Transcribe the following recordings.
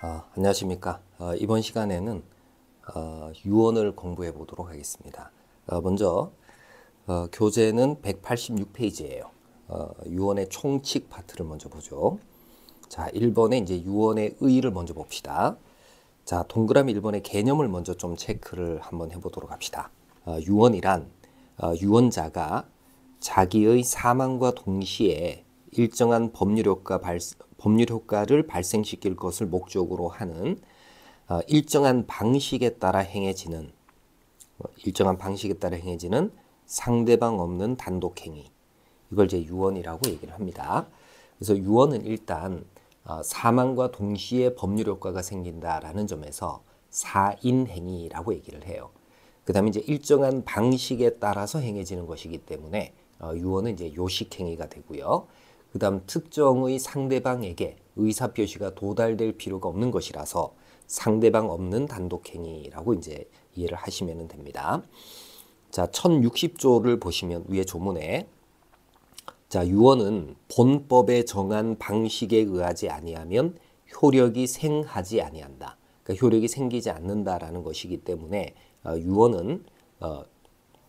안녕하십니까. 이번 시간에는 유언을 공부해 보도록 하겠습니다. 먼저 교재는 186페이지예요. 유언의 총칙 파트를 먼저 보죠. 자, 1번에 이제 유언의 의의를 먼저 봅시다. 자, 동그라미 1번의 개념을 먼저 좀 체크를 한번 해보도록 합시다. 유언이란 유언자가 자기의 사망과 동시에 일정한 법률 효과를 발생시킬 것을 목적으로 하는 일정한 방식에 따라 행해지는 상대방 없는 단독행위, 이걸 이제 유언이라고 얘기를 합니다. 그래서 유언은 일단 사망과 동시에 법률 효과가 생긴다라는 점에서 사인행위라고 얘기를 해요. 그 다음에 이제 일정한 방식에 따라서 행해지는 것이기 때문에 유언은 이제 요식행위가 되고요. 그 다음 특정의 상대방에게 의사표시가 도달될 필요가 없는 것이라서 상대방 없는 단독행위라고 이제 이해를 하시면 됩니다. 자, 1060조를 보시면 위에 조문에 자, 유언은 본법에 정한 방식에 의하지 아니하면 효력이 생하지 아니한다. 그러니까 효력이 생기지 않는다라는 것이기 때문에 유언은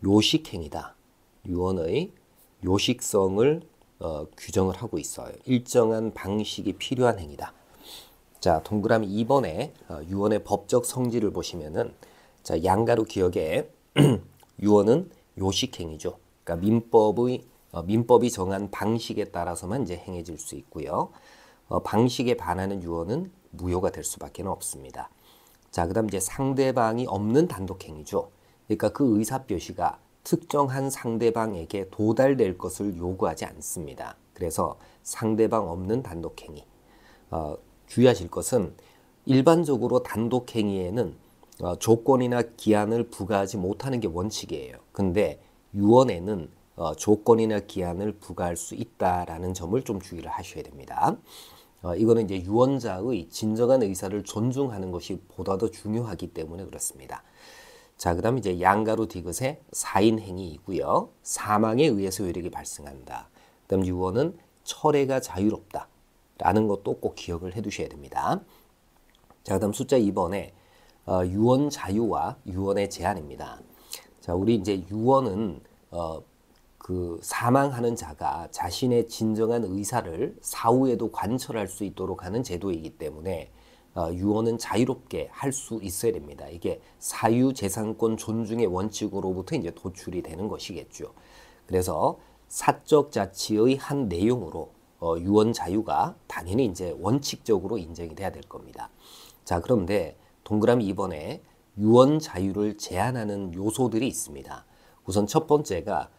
요식행위다. 유언의 요식성을 규정을 하고 있어요. 일정한 방식이 필요한 행위다. 자, 동그라미 2번에 유언의 법적 성질을 보시면은 자, 양가로 기억에 유언은 요식행위죠. 그러니까 민법이 정한 방식에 따라서만 이제 행해질 수 있고요. 방식에 반하는 유언은 무효가 될 수밖에 없습니다. 자, 그다음 이제 상대방이 없는 단독행위죠. 그러니까 그 의사표시가 특정한 상대방에게 도달될 것을 요구하지 않습니다. 그래서 상대방 없는 단독행위. 주의하실 것은 일반적으로 단독행위에는 조건이나 기한을 부과하지 못하는 게 원칙이에요. 근데 유언에는 조건이나 기한을 부과할 수 있다라는 점을 좀 주의를 하셔야 됩니다. 이거는 이제 유언자의 진정한 의사를 존중하는 것이 보다 더 중요하기 때문에 그렇습니다. 자, 그 다음에 이제 양가로 디귿의 사인행위이고요. 사망에 의해서 효력이 발생한다. 그 다음 유언은 철회가 자유롭다. 라는 것도 꼭 기억을 해 두셔야 됩니다. 자, 그 다음 숫자 2번에 유언 자유와 유언의 제한입니다. 자, 우리 이제 유언은 그 사망하는 자가 자신의 진정한 의사를 사후에도 관철할 수 있도록 하는 제도이기 때문에 유언은 자유롭게 할 수 있어야 됩니다. 이게 사유재산권 존중의 원칙으로부터 이제 도출이 되는 것이겠죠. 그래서 사적 자치의 한 내용으로 유언 자유가 당연히 이제 원칙적으로 인정이 돼야 될 겁니다. 자, 그런데 동그라미 2번에 유언 자유를 제한하는 요소들이 있습니다. 우선 첫 번째가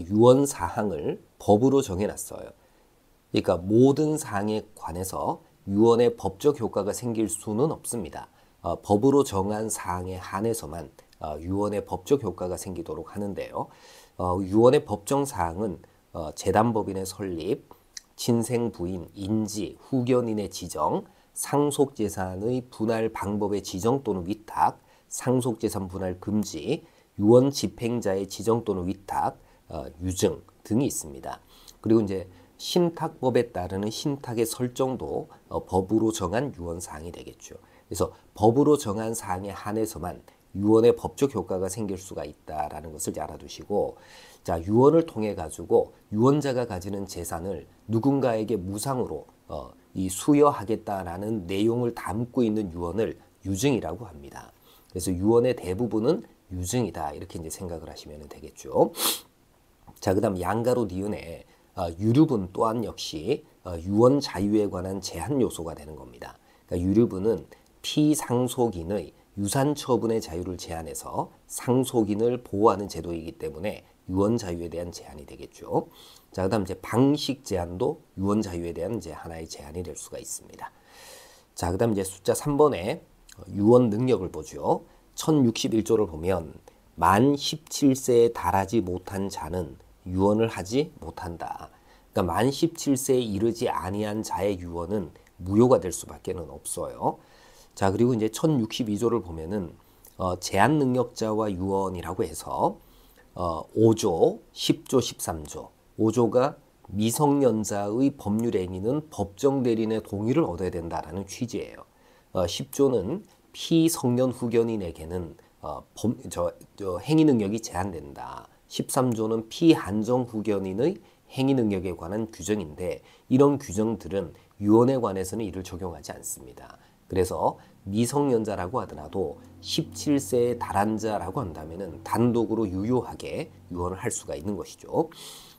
유언 사항을 법으로 정해놨어요. 그러니까 모든 사항에 관해서 유언의 법적 효과가 생길 수는 없습니다. 법으로 정한 사항에 한해서만 유언의 법적 효과가 생기도록 하는데요. 유언의 법정 사항은 재단법인의 설립, 친생 부인, 인지, 후견인의 지정, 상속재산의 분할 방법의 지정 또는 위탁, 상속재산 분할 금지, 유언 집행자의 지정 또는 위탁, 유증 등이 있습니다. 그리고 이제 신탁법에 따르는 신탁의 설정도 법으로 정한 유언 사항이 되겠죠. 그래서 법으로 정한 사항에 한해서만 유언의 법적 효과가 생길 수가 있다라는 것을 알아두시고, 자, 유언을 통해 가지고 유언자가 가지는 재산을 누군가에게 무상으로 수여하겠다라는 내용을 담고 있는 유언을 유증이라고 합니다. 그래서 유언의 대부분은 유증이다, 이렇게 이제 생각을 하시면 되겠죠. 자, 그다음 양가로 니은에 유류분 또한 역시 유언 자유에 관한 제한 요소가 되는 겁니다. 그러니까 유류분은 피상속인의 유산 처분의 자유를 제한해서 상속인을 보호하는 제도이기 때문에 유언 자유에 대한 제한이 되겠죠. 자, 그다음 이제 방식 제한도 유언 자유에 대한 이제 하나의 제한이 될 수가 있습니다. 자, 그다음 이제 숫자 3번에 유언 능력을 보죠. 1061조를 보면 만 17세에 달하지 못한 자는 유언을 하지 못한다. 그러니까 만 17세에 이르지 아니한 자의 유언은 무효가 될 수밖에 없어요. 자, 그리고 이제 1062조를 보면은 제한 능력자와 유언이라고 해서 5조, 10조, 13조. 5조가 미성년자의 법률 행위는 법정 대리인의 동의를 얻어야 된다라는 취지예요. 10조는 피성년 후견인에게는 행위 능력이 제한된다. 13조는 피한정 후견인의 행위 능력에 관한 규정인데 이런 규정들은 유언에 관해서는 이를 적용하지 않습니다. 그래서 미성년자라고 하더라도 17세에 달한 자라고 한다면 단독으로 유효하게 유언을 할 수가 있는 것이죠.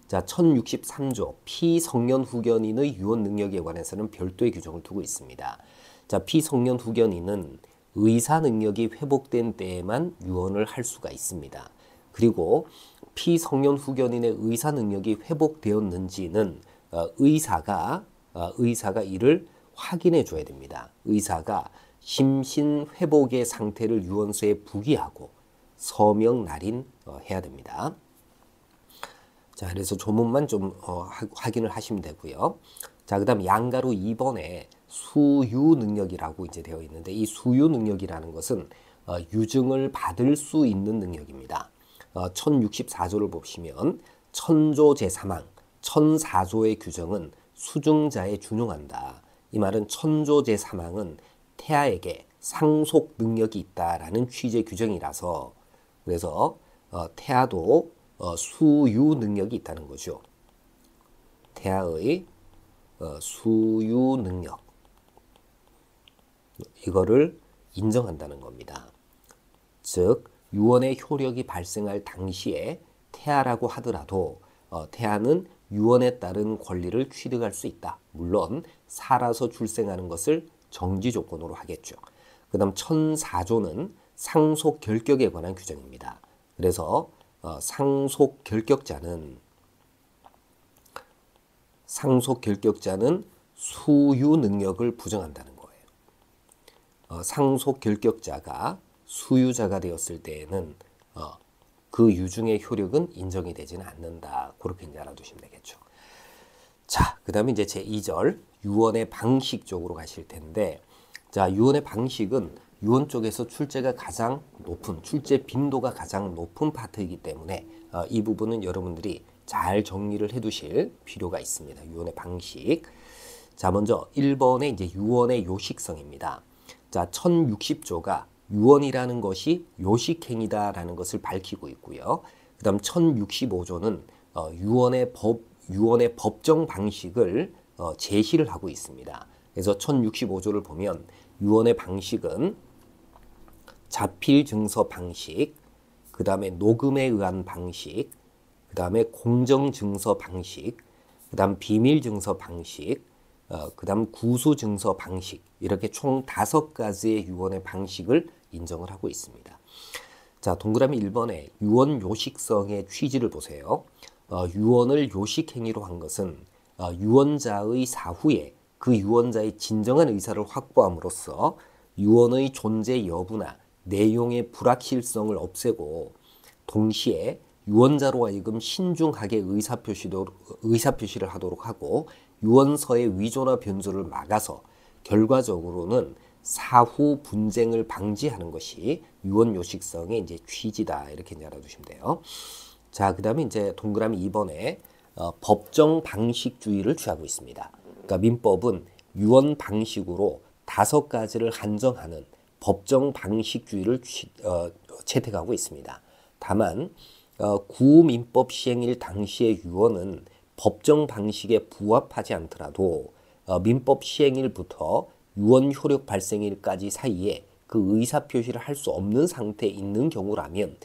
자, 1063조 피성년 후견인의 유언 능력에 관해서는 별도의 규정을 두고 있습니다. 자, 피성년 후견인은 의사 능력이 회복된 때에만 유언을 할 수가 있습니다. 그리고 피성년 후견인의 의사 능력이 회복되었는지는 의사가 이를 확인해 줘야 됩니다. 의사가 심신 회복의 상태를 유언서에 부기하고 서명 날인해야 됩니다. 자, 그래서 조문만 좀 확인을 하시면 되고요. 자, 그다음 양가로 2번에 수유 능력이라고 이제 되어 있는데 이 수유 능력이라는 것은 유증을 받을 수 있는 능력입니다. 1064조를 보시면 천조 제3항, 1004조의 규정은 수증자에 준용한다. 이 말은 천조 제3항은 태아에게 상속 능력이 있다라는 취지의 규정이라서 그래서 태아도 수유 능력이 있다는 거죠. 태아의 수유 능력 이거를 인정한다는 겁니다. 즉 유언의 효력이 발생할 당시에 태아라고 하더라도 태아는 유언에 따른 권리를 취득할 수 있다. 물론 살아서 출생하는 것을 정지 조건으로 하겠죠. 그 다음 1004조는 상속 결격에 관한 규정입니다. 그래서 상속 결격자는 수유 능력을 부정한다는 거예요. 상속 결격자가 수유자가 되었을 때에는 그 유증의 효력은 인정이 되지는 않는다. 그렇게 이제 알아두시면 되겠죠. 자, 그 다음에 이제 제2절 유언의 방식 쪽으로 가실 텐데, 자, 유언의 방식은 유언 쪽에서 출제가 가장 높은, 출제 빈도가 가장 높은 파트이기 때문에 이 부분은 여러분들이 잘 정리를 해 두실 필요가 있습니다. 유언의 방식. 자, 먼저 1번의 이제 유언의 요식성입니다. 자, 1060조가 유언이라는 것이 요식행위다라는 것을 밝히고 있고요. 그 다음 1065조는 유언의 법정 방식을 제시를 하고 있습니다. 그래서 1065조를 보면 유언의 방식은 자필 증서 방식, 그 다음에 녹음에 의한 방식, 그 다음에 공정 증서 방식, 그 다음 비밀 증서 방식, 그 다음 구수 증서 방식 이렇게 총 5가지의 유언의 방식을 인정을 하고 있습니다. 자, 동그라미 1번에 유언 요식성의 취지를 보세요. 유언을 요식행위로 한 것은 유언자의 사후에 그 유언자의 진정한 의사를 확보함으로써 유언의 존재 여부나 내용의 불확실성을 없애고 동시에 유언자로 하여금 신중하게 의사표시를 하도록 하고 유언서의 위조나 변조를 막아서 결과적으로는 사후 분쟁을 방지하는 것이 유언 요식성의 이제 취지다. 이렇게 이제 알아두시면 돼요. 자, 그 다음에 이제 동그라미 2번에 법정 방식주의를 취하고 있습니다. 그러니까 민법은 유언 방식으로 5가지를 한정하는 법정 방식주의를 채택하고 있습니다. 다만 구민법 시행일 당시의 유언은 법정 방식에 부합하지 않더라도 민법 시행일부터 유언 효력 발생일까지 사이에 그 의사표시를 할 수 없는 상태에 있는 경우라면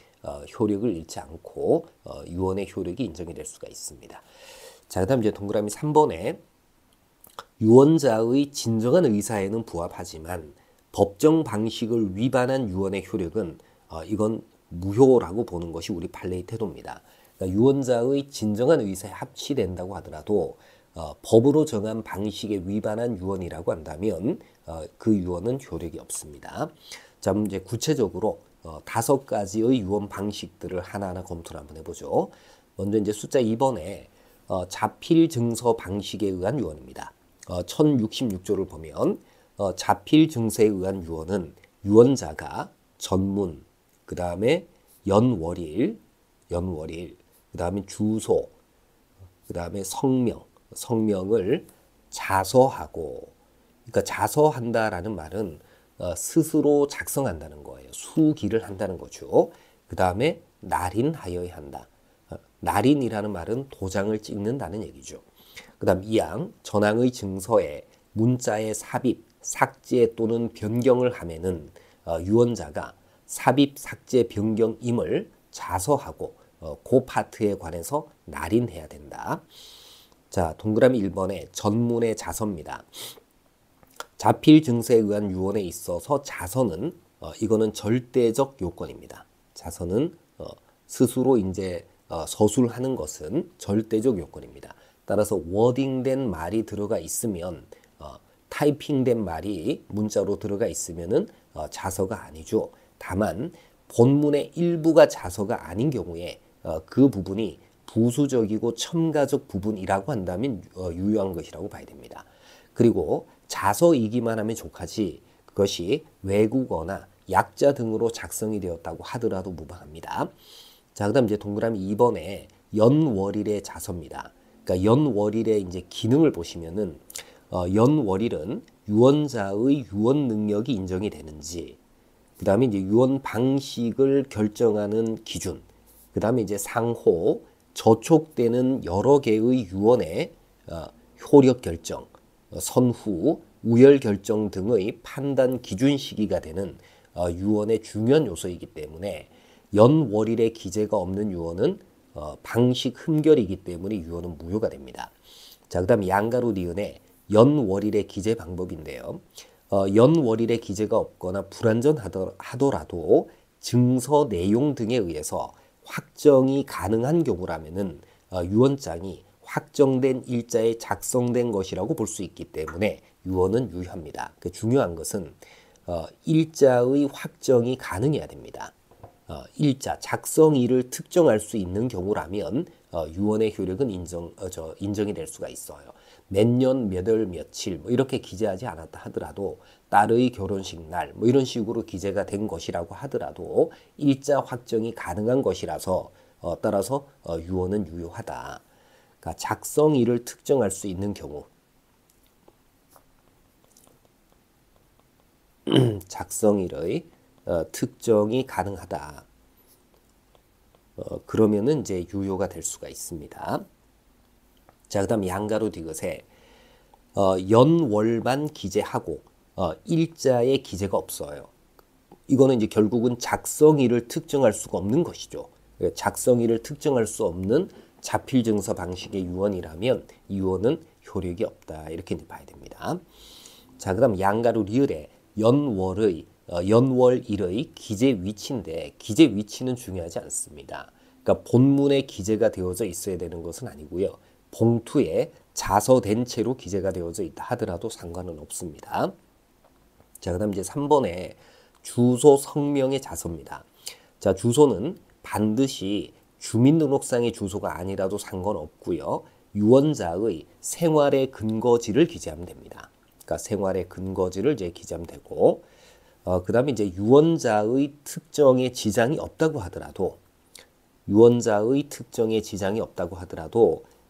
효력을 잃지 않고 유언의 효력이 인정이 될 수가 있습니다. 자, 그 다음 이제 동그라미 3번에 유언자의 진정한 의사에는 부합하지만 법정 방식을 위반한 유언의 효력은 이건 무효라고 보는 것이 우리 판례의 태도입니다. 그러니까 유언자의 진정한 의사에 합치된다고 하더라도 법으로 정한 방식에 위반한 유언이라고 한다면 그 유언은 효력이 없습니다. 자, 이제 구체적으로 5가지의 유언 방식들을 하나하나 검토를 한번 해보죠. 먼저 이제 숫자 2번에 자필 증서 방식에 의한 유언입니다. 1066조를 보면 자필 증서에 의한 유언은 유언자가 전문, 그 다음에 연월일, 그 다음에 주소, 그 다음에 성명을 자서하고, 그러니까 자서한다라는 말은 스스로 작성한다는 거예요. 수기를 한다는 거죠. 그 다음에 날인하여야 한다. 날인이라는 말은 도장을 찍는다는 얘기죠. 그 다음 2항 전항의 증서에 문자의 삽입, 삭제 또는 변경을 하면은 유언자가 삽입, 삭제, 변경임을 자서하고 그 파트에 관해서 날인해야 된다. 자, 동그라미 1번에 전문의 자서입니다. 자필 증서에 의한 유언에 있어서 자서는 이거는 절대적 요건입니다. 자서는 스스로 이제 서술하는 것은 절대적 요건입니다. 따라서 워딩된 말이 들어가 있으면 타이핑된 말이 문자로 들어가 있으면은 자서가 아니죠. 다만 본문의 일부가 자서가 아닌 경우에 그 부분이 부수적이고 첨가적 부분이라고 한다면 유효한 것이라고 봐야 됩니다. 그리고 자서이기만 하면 족하지 그것이 외국어나 약자 등으로 작성이 되었다고 하더라도 무방합니다. 자, 그다음 이제 동그라미 2번에 연월일의 자서입니다. 그러니까 연월일의 이제 기능을 보시면은 연월일은 유언자의 유언 능력이 인정이 되는지, 그 다음에 이제 유언 방식을 결정하는 기준, 그 다음에 이제 상호 저촉되는 여러 개의 유언의 효력 결정, 선후, 우열 결정 등의 판단 기준 시기가 되는 유언의 중요한 요소이기 때문에 연월일의 기재가 없는 유언은 방식 흠결이기 때문에 유언은 무효가 됩니다. 자, 그 다음 양가로 니은의 연월일의 기재 방법인데요. 연월일의 기재가 없거나 불완전하더라도 증서 내용 등에 의해서 확정이 가능한 경우라면은 유언장이 확정된 일자에 작성된 것이라고 볼 수 있기 때문에 유언은 유효합니다. 중요한 것은 일자의 확정이 가능해야 됩니다. 일자, 작성일을 특정할 수 있는 경우라면 유언의 효력은 인정이 될 수가 있어요. 몇 년, 몇 월, 며칠 뭐 이렇게 기재하지 않았다 하더라도 딸의 결혼식 날 뭐 이런 식으로 기재가 된 것이라고 하더라도 일자 확정이 가능한 것이라서 따라서 유언은 유효하다. 그러니까 작성일을 특정할 수 있는 경우 작성일의 특정이 가능하다. 그러면은 이제 유효가 될 수가 있습니다. 자, 그다음 양가로 디귿에 연월만 기재하고 일자의 기재가 없어요. 이거는 이제 결국은 작성일을 특정할 수가 없는 것이죠. 작성일을 특정할 수 없는 자필 증서 방식의 유언이라면 이 유언은 효력이 없다. 이렇게 봐야 됩니다. 자, 그다음 양가로 리을에 연월일의 기재 위치인데 기재 위치는 중요하지 않습니다. 그러니까 본문에 기재가 되어져 있어야 되는 것은 아니고요. 봉투에 자서된 채로 기재가 되어져 있다 하더라도 상관은 없습니다. 자, 그다음 이제 3번에 주소 성명의 자서입니다. 자, 주소는 반드시 주민등록상의 주소가 아니라도 상관없고요. 유언자의 생활의 근거지를 기재하면 됩니다. 그러니까 생활의 근거지를 이제 기재하면 되고, 그다음에 이제 유언자의 특정에 지장이 없다고 하더라도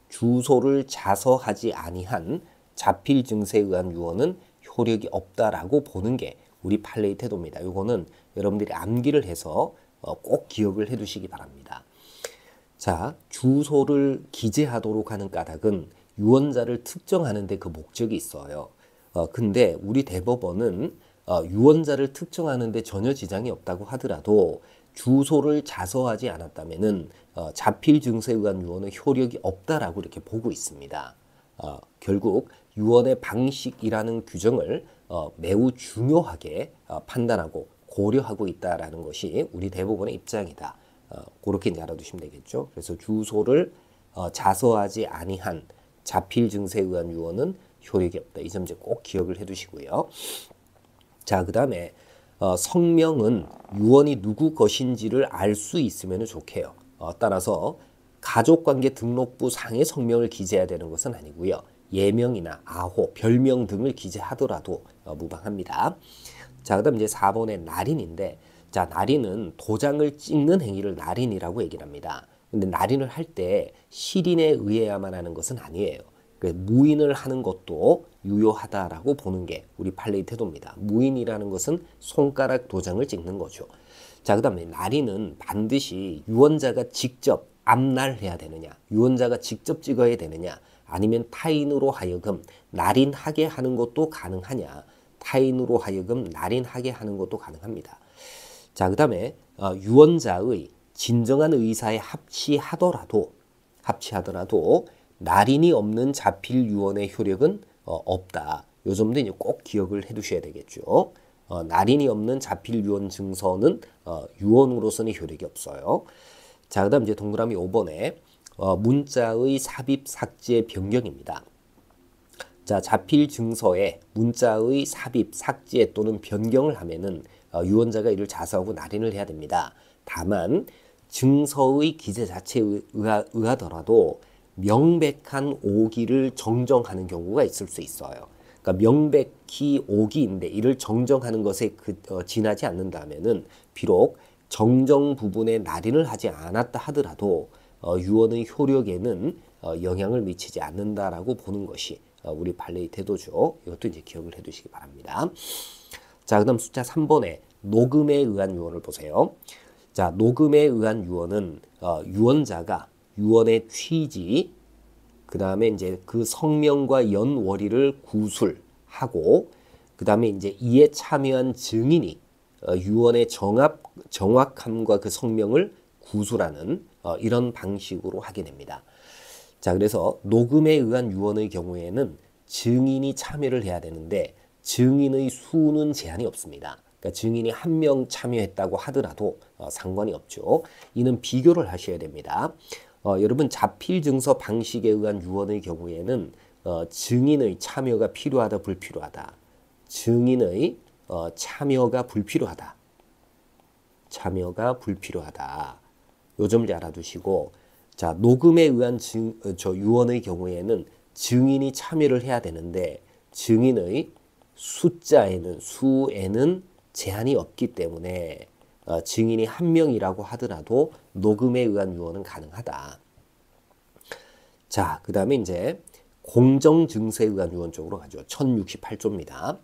주소를 자서하지 아니한 자필 증서에 의한 유언은 효력이 없다라고 보는 게 우리 판례의 태도입니다. 이거는 여러분들이 암기를 해서 꼭 기억을 해 두시기 바랍니다. 자, 주소를 기재하도록 하는 까닭은 유언자를 특정하는 데 그 목적이 있어요. 근데 우리 대법원은 유언자를 특정하는 데 전혀 지장이 없다고 하더라도 주소를 자서하지 않았다면은 자필 증서에 의한 유언은 효력이 없다라고 이렇게 보고 있습니다. 결국 유언의 방식이라는 규정을 매우 중요하게 판단하고 고려하고 있다라는 것이 우리 대법원의 입장이다. 그렇게 이제 알아두시면 되겠죠. 그래서 주소를 자서하지 아니한 자필 증서에 의한 유언은 효력이 없다. 이 점 이제 꼭 기억을 해두시고요. 자, 그 다음에 성명은 유언이 누구 것인지를 알 수 있으면 좋게요. 따라서 가족관계 등록부 상의 성명을 기재해야 되는 것은 아니고요. 예명이나 아호, 별명 등을 기재하더라도 무방합니다. 자, 그 다음 이제 4번의 날인인데, 자, 날인은 도장을 찍는 행위를 날인이라고 얘기를 합니다. 근데 날인을 할 때 시린에 의해야만 하는 것은 아니에요. 무인을 하는 것도 유효하다라고 보는 게 우리 판례의 태도입니다. 무인이라는 것은 손가락 도장을 찍는 거죠. 자, 그 다음에 날인은 반드시 유언자가 직접 앞날해야 되느냐, 유언자가 직접 찍어야 되느냐, 아니면 타인으로 하여금 날인하게 하는 것도 가능하냐, 타인으로 하여금 날인하게 하는 것도 가능합니다. 자, 그 다음에 유언자의 진정한 의사에 합치하더라도 날인이 없는 자필 유언의 효력은 없다. 요 점도 이제 꼭 기억을 해 두셔야 되겠죠. 날인이 없는 자필 유언 증서는 유언으로서는 효력이 없어요. 자, 그 다음 이제 동그라미 5번에 문자의 삽입 삭제 변경입니다. 자, 자필 증서에 문자의 삽입, 삭제 또는 변경을 하면은 유언자가 이를 자서하고 날인을 해야 됩니다. 다만 증서의 기재 자체에 의하더라도 명백한 오기를 정정하는 경우가 있을 수 있어요. 그러니까 명백히 오기인데 이를 정정하는 것에 지나지 않는다면은 비록 정정 부분에 날인을 하지 않았다 하더라도 유언의 효력에는 영향을 미치지 않는다라고 보는 것이 우리 판례의 태도죠. 이것도 이제 기억을 해두시기 바랍니다. 자, 그다음 숫자 3번에 녹음에 의한 유언을 보세요. 자, 녹음에 의한 유언은 유언자가 유언의 취지, 그 다음에 이제 그 성명과 연월일을 구술하고, 그 다음에 이제 이에 참여한 증인이 유언의 정확함과 그 성명을 구술하는 이런 방식으로 하게 됩니다. 자, 그래서 녹음에 의한 유언의 경우에는 증인이 참여를 해야 되는데 증인의 수는 제한이 없습니다. 그러니까 증인이 한 명 참여했다고 하더라도 상관이 없죠. 이는 비교를 하셔야 됩니다. 여러분 자필 증서 방식에 의한 유언의 경우에는 증인의 참여가 필요하다 불필요하다. 증인의 참여가 불필요하다. 참여가 불필요하다. 요 점을 알아두시고, 자, 녹음에 의한 유언의 경우에는 증인이 참여를 해야 되는데 증인의 수에는 제한이 없기 때문에 증인이 한 명이라고 하더라도 녹음에 의한 유언은 가능하다. 자, 그 다음에 이제 공정증서에 의한 유언 쪽으로 가죠. 1068조입니다.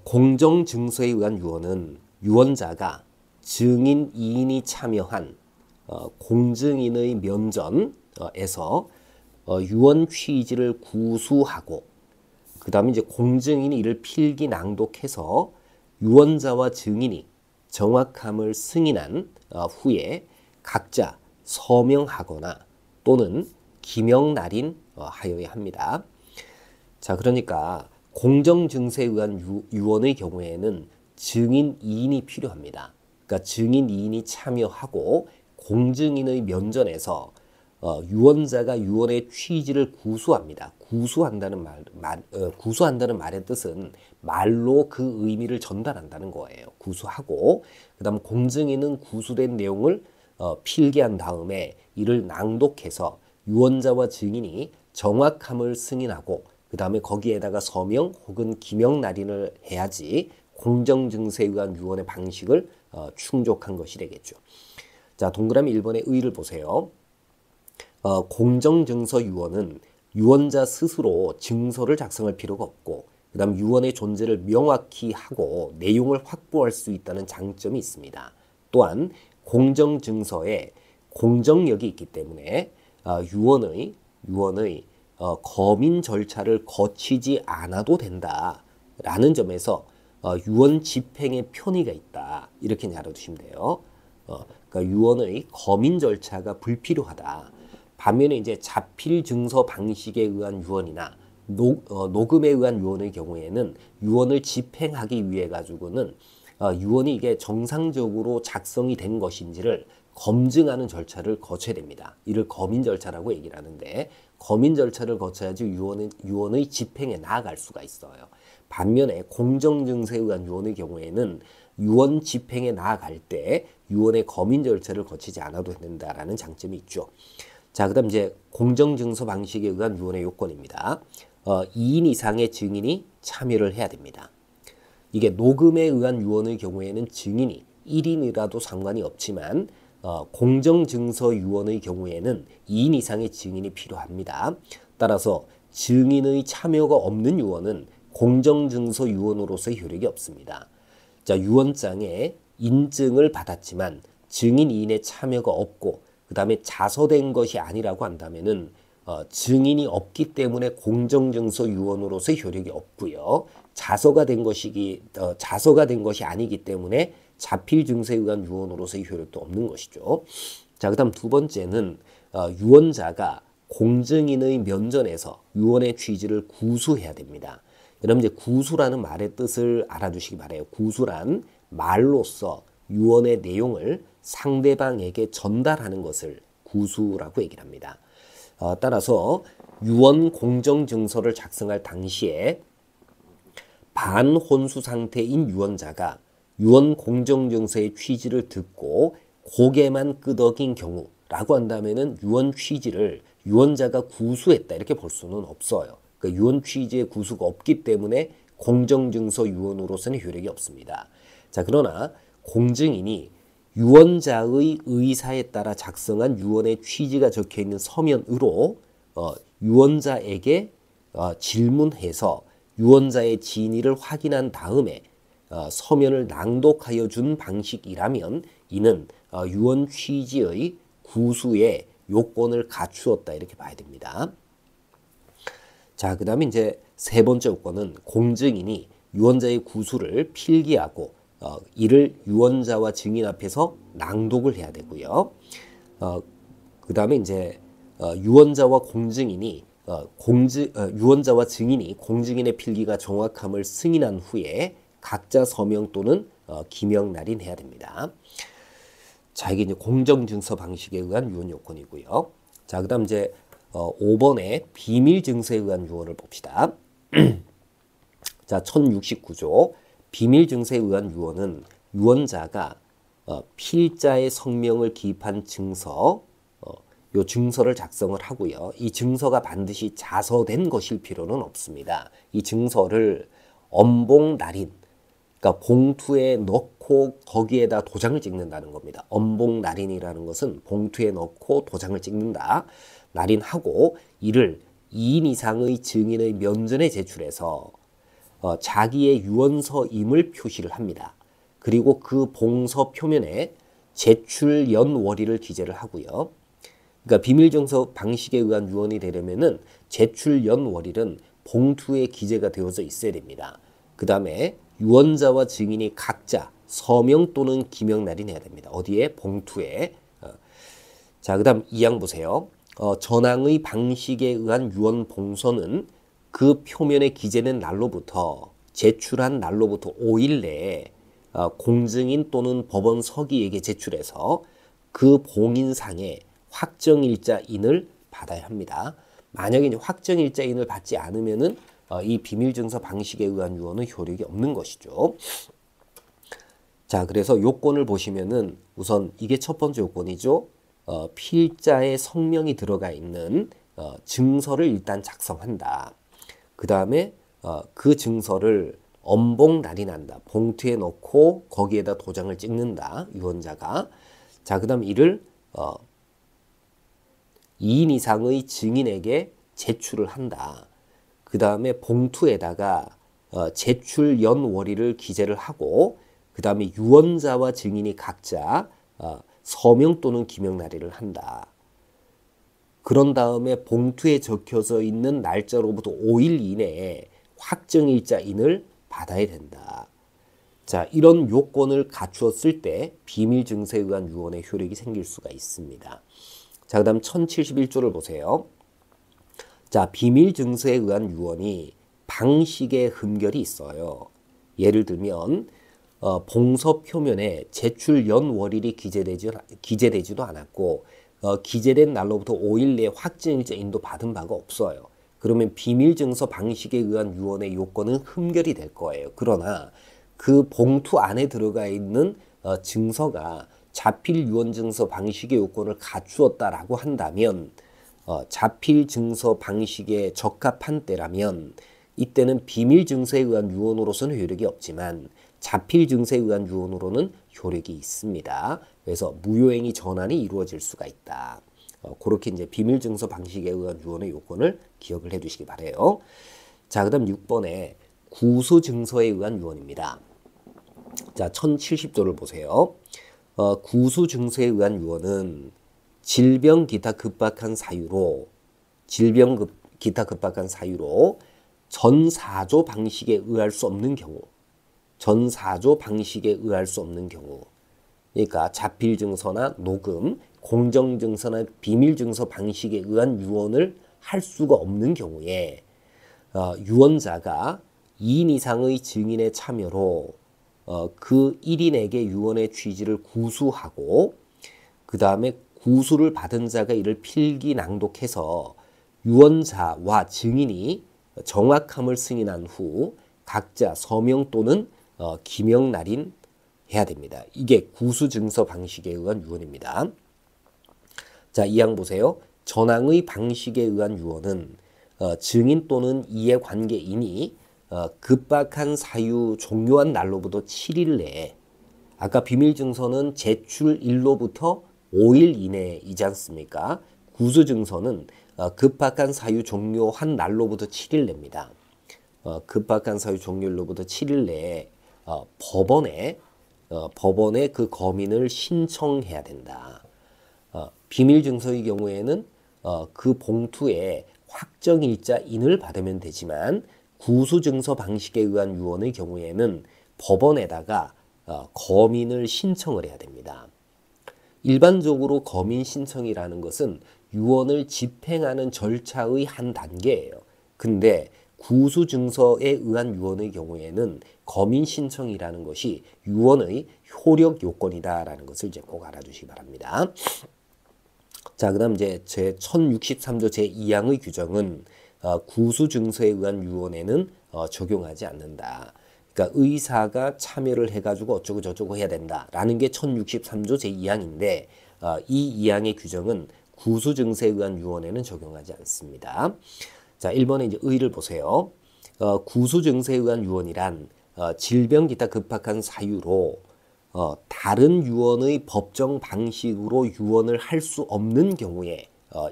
공정증서에 의한 유언은 유언자가 증인 2인이 참여한 공증인의 면전에서 유언 취지를 구수하고, 그 다음에 이제 공증인이 이를 필기 낭독해서 유언자와 증인이 정확함을 승인한 후에 각자 서명하거나 또는 기명 날인 하여야 합니다. 자, 그러니까 공정증서에 의한 유언의 경우에는 증인 2인이 필요합니다. 그러니까 증인 2인이 참여하고 공증인의 면전에서 유언자가 유언의 취지를 구수합니다. 구수한다는 말의 뜻은 말로 그 의미를 전달한다는 거예요. 구수하고, 그 다음 공증인은 구수된 내용을 필기한 다음에 이를 낭독해서 유언자와 증인이 정확함을 승인하고, 그 다음에 거기에다가 서명 혹은 기명 날인을 해야지 공정증서에 의한 유언의 방식을 충족한 것이 되겠죠. 자, 동그라미 1번의 의의를 보세요. 공정증서 유언은 유언자 스스로 증서를 작성할 필요가 없고, 그 다음 유언의 존재를 명확히 하고 내용을 확보할 수 있다는 장점이 있습니다. 또한 공정증서에 공정력이 있기 때문에 유언의 검인 절차를 거치지 않아도 된다라는 점에서 유언 집행에 편의가 있다. 이렇게 알아두시면 돼요. 그러니까 유언의 검인 절차가 불필요하다. 반면에 이제 자필 증서 방식에 의한 유언이나 녹음에 의한 유언의 경우에는 유언을 집행하기 위해 가지고는 유언이 이게 정상적으로 작성이 된 것인지를 검증하는 절차를 거쳐야 됩니다. 이를 검인 절차라고 얘기를 하는데, 검인 절차를 거쳐야지 유언의 집행에 나아갈 수가 있어요. 반면에 공정증서에 의한 유언의 경우에는 유언 집행에 나아갈 때 유언의 검인 절차를 거치지 않아도 된다라는 장점이 있죠. 자, 그 다음 이제 공정증서 방식에 의한 유언의 요건입니다. 2인 이상의 증인이 참여를 해야 됩니다. 이게 녹음에 의한 유언의 경우에는 증인이 1인이라도 상관이 없지만 공정증서 유언의 경우에는 2인 이상의 증인이 필요합니다. 따라서 증인의 참여가 없는 유언은 공정증서 유언으로서의 효력이 없습니다. 자, 유언장에 인증을 받았지만 증인 2인의 참여가 없고 그 다음에 자서된 것이 아니라고 한다면은 증인이 없기 때문에 공정증서 유언으로서의 효력이 없고요. 자서가 된 것이 아니기 때문에 자필 증서에 의한 유언으로서의 효력도 없는 것이죠. 자, 그다음 두 번째는 유언자가 공증인의 면전에서 유언의 취지를 구수해야 됩니다. 여러분 이제 구수라는 말의 뜻을 알아두시기 바라요. 구수란 말로써 유언의 내용을 상대방에게 전달하는 것을 구수라고 얘기를 합니다. 따라서 유언 공정증서를 작성할 당시에 반혼수 상태인 유언자가 유언 공정증서의 취지를 듣고 고개만 끄덕인 경우라고 한다면은 유언 취지를 유언자가 구수했다 이렇게 볼 수는 없어요. 그러니까 유언 취지의 구수가 없기 때문에 공정증서 유언으로서는 효력이 없습니다. 자, 그러나 공증인이 유언자의 의사에 따라 작성한 유언의 취지가 적혀있는 서면으로 유언자에게 질문해서 유언자의 진위를 확인한 다음에 서면을 낭독하여 준 방식이라면 이는 유언 취지의 구수의 요건을 갖추었다 이렇게 봐야 됩니다. 자, 그 다음에 이제 세 번째 요건은 공증인이 유언자의 구수를 필기하고 이를 유언자와 증인 앞에서 낭독을 해야 되고요. 그 다음에 이제 유언자와 공증인이 유언자와 증인이 공증인의 필기가 정확함을 승인한 후에 각자 서명 또는 기명 날인해야 됩니다. 자, 이게 이제 공정증서 방식에 의한 유언 요건이고요. 자, 그다음 이제 5번에 비밀 증서에 의한 유언을 봅시다. 자, 1069조 비밀 증서에 의한 유언은 유언자가 필자의 성명을 기입한 증서, 요 증서를 작성을 하고요. 이 증서가 반드시 자서된 것일 필요는 없습니다. 이 증서를 엄봉 날인, 그러니까 봉투에 넣고 거기에다 도장을 찍는다는 겁니다. 엄봉 날인이라는 것은 봉투에 넣고 도장을 찍는다. 날인하고 이를 2인 이상의 증인의 면전에 제출해서 자기의 유언서임을 표시를 합니다. 그리고 그 봉서 표면에 제출 연월일을 기재를 하고요. 그러니까 비밀증서 방식에 의한 유언이 되려면은 제출 연월일은 봉투에 기재가 되어져 있어야 됩니다. 그 다음에 유언자와 증인이 각자 서명 또는 기명 날인해야 됩니다. 어디에? 봉투에. 자, 그 다음 2항 보세요. 전항의 방식에 의한 유언 봉서는 그 표면에 기재된 날로부터 제출한 날로부터 5일 내에 공증인 또는 법원 서기에게 제출해서 그 봉인상에 확정일자인을 받아야 합니다. 만약에 이제 확정일자인을 받지 않으면은 이 비밀증서 방식에 의한 유언은 효력이 없는 것이죠. 자, 그래서 요건을 보시면은 우선 이게 첫 번째 요건이죠. 필자의 성명이 들어가 있는 증서를 일단 작성한다. 그 다음에 그 증서를 엄봉 날인한다. 봉투에 넣고 거기에다 도장을 찍는다. 유언자가. 자, 그 다음 이를 2인 이상의 증인에게 제출을 한다. 그 다음에 봉투에다가 제출 연월일을 기재를 하고 그 다음에 유언자와 증인이 각자 서명 또는 기명 날인을 한다. 그런 다음에 봉투에 적혀져 있는 날짜로부터 5일 이내에 확정일자인을 받아야 된다. 자, 이런 요건을 갖추었을 때 비밀증서에 의한 유언의 효력이 생길 수가 있습니다. 자, 그 다음 1071조를 보세요. 자, 비밀증서에 의한 유언이 방식의 흠결이 있어요. 예를 들면 봉서 표면에 제출 연월일이 기재되지도 않았고 기재된 날로부터 5일 내에 확정일자인도 받은 바가 없어요. 그러면 비밀증서 방식에 의한 유언의 요건은 흠결이 될 거예요. 그러나 그 봉투 안에 들어가 있는 증서가 자필 유언증서 방식의 요건을 갖추었다라고 한다면 자필 증서 방식에 적합한 때라면 이때는 비밀 증서에 의한 유언으로서는 효력이 없지만 자필 증서에 의한 유언으로는 효력이 있습니다. 그래서 무효행위 전환이 이루어질 수가 있다. 그렇게 이제 비밀증서 방식에 의한 유언의 요건을 기억을 해두시기 바래요. 자, 그다음 6번에 구수증서에 의한 유언입니다. 자, 1070조를 보세요. 구수증서에 의한 유언은 질병 기타 급박한 사유로 전사조 방식에 의할 수 없는 경우, 그러니까 자필증서나 녹음, 공정증서나 비밀증서 방식에 의한 유언을 할 수가 없는 경우에 유언자가 2인 이상의 증인의 참여로 그 1인에게 유언의 취지를 구수하고 그 다음에 구수를 받은 자가 이를 필기 낭독해서 유언자와 증인이 정확함을 승인한 후 각자 서명 또는 기명 날인해야 됩니다. 이게 구수증서 방식에 의한 유언입니다. 자, 이 항 보세요. 전항의 방식에 의한 유언은 증인 또는 이해관계인이 급박한 사유 종료한 날로부터 7일 내에, 아까 비밀증서는 제출일로부터 5일 이내이지 않습니까? 구수증서는 급박한 사유 종료한 날로부터 7일 내입니다. 급박한 사유 종료일로부터 7일 내에 법원에 그 검인을 신청해야 된다. 비밀증서의 경우에는 그 봉투에 확정일자 인을 받으면 되지만 구수증서 방식에 의한 유언의 경우에는 법원에다가 검인을 신청을 해야 됩니다. 일반적으로 검인 신청이라는 것은 유언을 집행하는 절차의 한 단계예요. 근데 구수증서에 의한 유언의 경우에는 검인 신청이라는 것이 유언의 효력 요건이다라는 것을 이제 꼭 알아주시기 바랍니다. 자, 그다음 이제 제 1063조 제2항의 규정은 구수증서에 의한 유언에는 적용하지 않는다. 그러니까 의사가 참여를 해가지고 어쩌고 저쩌고 해야 된다라는 게 1063조 제2항인데 이 2항의 규정은 구수증서에 의한 유언에는 적용하지 않습니다. 자, 1번에 이제 의를 보세요. 구수증서에 의한 유언이란 질병 기타 급박한 사유로 다른 유언의 법정 방식으로 유언을 할 수 없는 경우에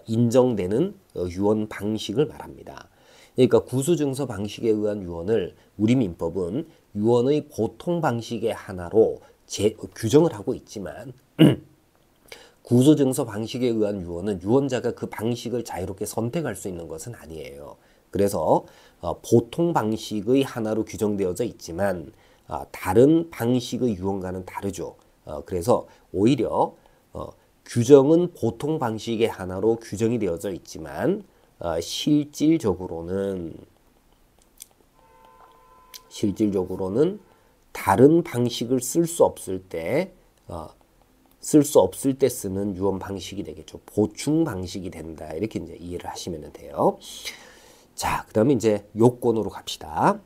인정되는 유언 방식을 말합니다. 그러니까 구수증서 방식에 의한 유언을 우리 민법은 유언의 보통 방식의 하나로 규정을 하고 있지만 구수증서 방식에 의한 유언은 유언자가 그 방식을 자유롭게 선택할 수 있는 것은 아니에요. 그래서 보통 방식의 하나로 규정되어져 있지만 다른 방식의 유언과는 다르죠. 그래서 오히려 규정은 보통 방식의 하나로 규정이 되어져 있지만 실질적으로는 다른 방식을 쓸 수 없을 때 쓰는 유언 방식이 되겠죠. 보충 방식이 된다. 이렇게 이제 이해를 하시면 돼요. 자, 그다음에 이제 요건으로 갑시다.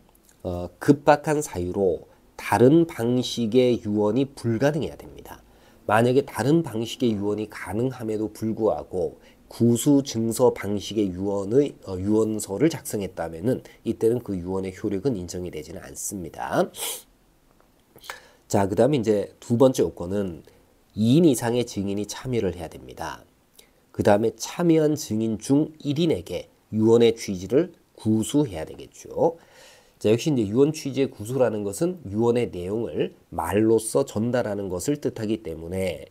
급박한 사유로 다른 방식의 유언이 불가능해야 됩니다. 만약에 다른 방식의 유언이 가능함에도 불구하고 구수증서 방식의 유언서를 작성했다면은 이때는 그 유언의 효력은 인정이 되지는 않습니다. 자, 그다음에 이제 두 번째 요건은 2인 이상의 증인이 참여를 해야 됩니다. 그 다음에 참여한 증인 중 1인에게 유언의 취지를 구수해야 되겠죠. 자, 역시 이제 유언 취지의 구수라는 것은 유언의 내용을 말로써 전달하는 것을 뜻하기 때문에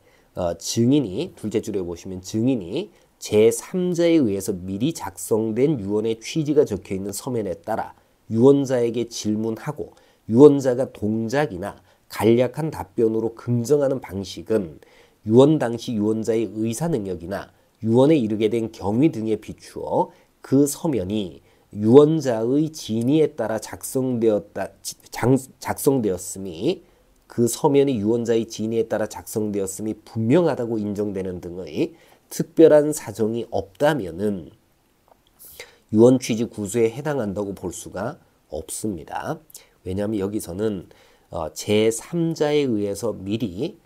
증인이, 둘째 줄에 보시면 증인이 제3자에 의해서 미리 작성된 유언의 취지가 적혀있는 서면에 따라 유언자에게 질문하고 유언자가 동작이나 간략한 답변으로 긍정하는 방식은 유언 당시 유언자의 의사 능력이나 유언에 이르게 된 경위 등에 비추어 그 서면이 유언자의 진의에 따라 작성되었음이 그 서면이 유언자의 진의에 따라 작성되었음이 분명하다고 인정되는 등의 특별한 사정이 없다면은 유언 취지 구수에 해당한다고 볼 수가 없습니다. 왜냐하면 여기서는 제3자에 의해서 미리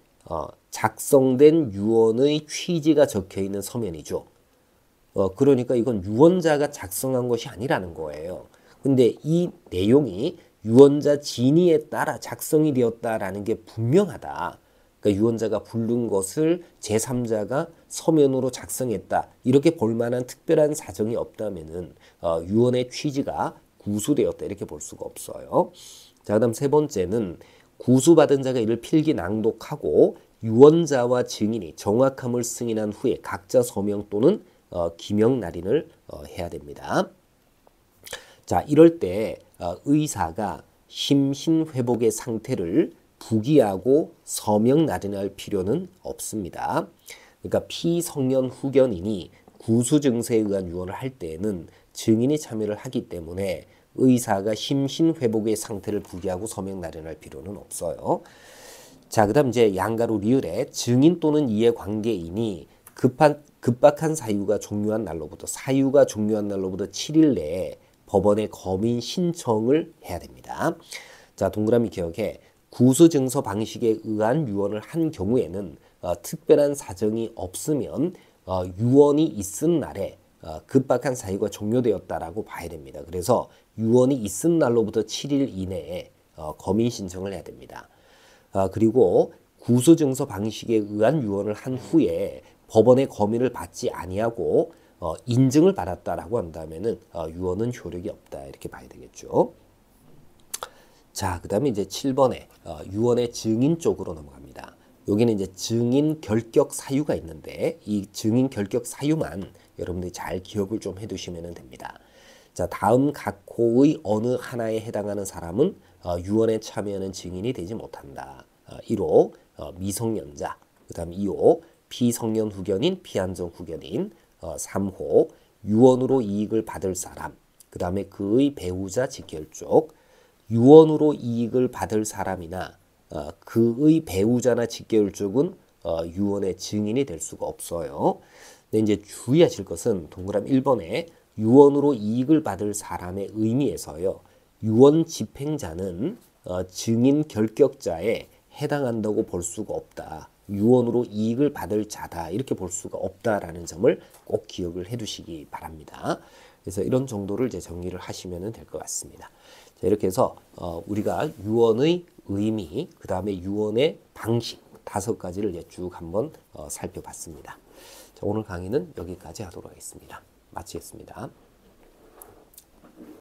작성된 유언의 취지가 적혀있는 서면이죠. 그러니까 이건 유언자가 작성한 것이 아니라는 거예요. 근데 이 내용이 유언자 진의에 따라 작성이 되었다라는 게 분명하다. 그러니까 유언자가 부른 것을 제3자가 서면으로 작성했다. 이렇게 볼 만한 특별한 사정이 없다면은 유언의 취지가 구수되었다. 이렇게 볼 수가 없어요. 자, 그다음 세 번째는 구수받은 자가 이를 필기 낭독하고 유언자와 증인이 정확함을 승인한 후에 각자 서명 또는 기명 날인을 해야 됩니다. 자, 이럴 때 의사가 심신회복의 상태를 부기하고 서명 날인할 필요는 없습니다. 그러니까 피성년 후견인이 구수 증세에 의한 유언을 할 때에는 증인이 참여를 하기 때문에 의사가 심신회복의 상태를 부기하고 서명 날인할 필요는 없어요. 자, 그다음 이제 양가로 리을에 증인 또는 이해관계인이 급박한 사유가 종료한 날로부터 7일 내에 법원에 검인 신청을 해야 됩니다. 자, 동그라미 기억에 구수증서 방식에 의한 유언을 한 경우에는 특별한 사정이 없으면 유언이 있은 날에 급박한 사유가 종료되었다라고 봐야 됩니다. 그래서 유언이 있은 날로부터 7일 이내에 검인 신청을 해야 됩니다. 그리고 구수증서 방식에 의한 유언을 한 후에 법원의 검인을 받지 아니하고 인증을 받았다라고 한다면은 유언은 효력이 없다 이렇게 봐야 되겠죠. 자, 그다음에 이제 7번에 유언의 증인 쪽으로 넘어갑니다. 여기는 이제 증인 결격 사유가 있는데 이 증인 결격 사유만 여러분들이 잘 기억을 좀 해두시면 됩니다. 자, 다음 각 호의 어느 하나에 해당하는 사람은 유언에 참여하는 증인이 되지 못한다. 1호 미성년자, 그다음 2호 피성년 후견인, 피한정 후견인, 3호 유언으로 이익을 받을 사람, 그 다음에 그의 배우자 직결 쪽, 유언으로 이익을 받을 사람이나 그의 배우자나 직결 쪽은 유언의 증인이 될 수가 없어요. 근데 이제 주의하실 것은 동그라미 1번에 유언으로 이익을 받을 사람의 의미에서요. 유언 집행자는 증인 결격자에 해당한다고 볼 수가 없다. 유언으로 이익을 받을 자다 이렇게 볼 수가 없다라는 점을 꼭 기억을 해두시기 바랍니다. 그래서 이런 정도를 이제 정리를 하시면 될 것 같습니다. 자, 이렇게 해서 우리가 유언의 의미, 그 다음에 유언의 방식 5가지를 이제 쭉 한번 살펴봤습니다. 자, 오늘 강의는 여기까지 하도록 하겠습니다. 마치겠습니다.